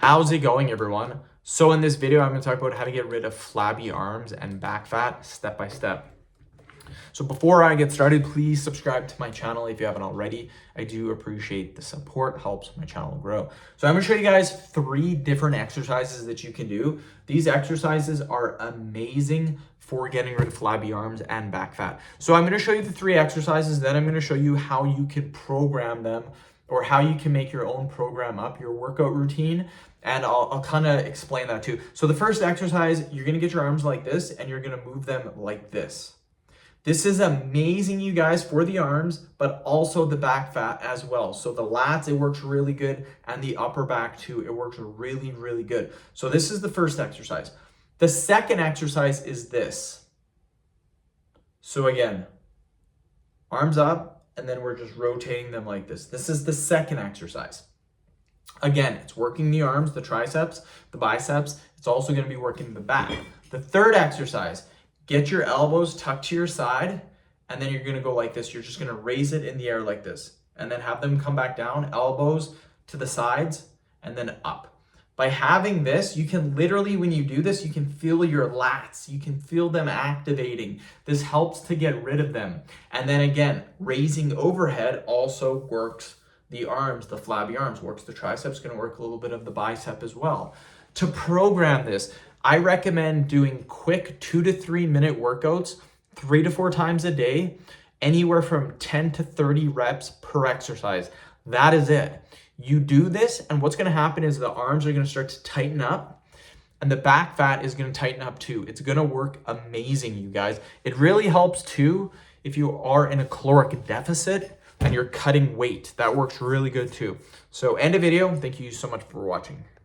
How's it going, everyone? So in this video, I'm going to talk about how to get rid of flabby arms and back fat step by step. So before I get started, please subscribe to my channel if you haven't already. I do appreciate the support, helps my channel grow. So I'm going to show you guys 3 different exercises that you can do. These exercises are amazing for getting rid of flabby arms and back fat. So I'm going to show you the 3 exercises, then I'm going to show you how you can program them or how you can make your own program up, your workout routine. And I'll kind of explain that too. So the first exercise, you're going to get your arms like this and you're going to move them like this. This is amazing, you guys, for the arms, but also the back fat as well. So the lats, it works really good, and the upper back too, it works really, really good. So this is the first exercise. The second exercise is this. So again, arms up, and then we're just rotating them like this. This is the second exercise. Again, it's working the arms, the triceps, the biceps. It's also going to be working the back. The third exercise, get your elbows tucked to your side, and then you're going to go like this. You're just going to raise it in the air like this, and then have them come back down, elbows to the sides, and then up. By having this, you can literally, when you do this, you can feel your lats. You can feel them activating. This helps to get rid of them. And then again, raising overhead also works the arms, the flabby arms, works the triceps, going to work a little bit of the bicep as well. To program this, I recommend doing quick 2 to 3 minute workouts 3 to 4 times a day, anywhere from 10 to 30 reps per exercise. That is it. You do this, and what's going to happen is the arms are going to start to tighten up, and the back fat is going to tighten up too. It's going to work amazing, you guys. It really helps too if you are in a caloric deficit and you're cutting weight. That works really good too. So end of video. Thank you so much for watching.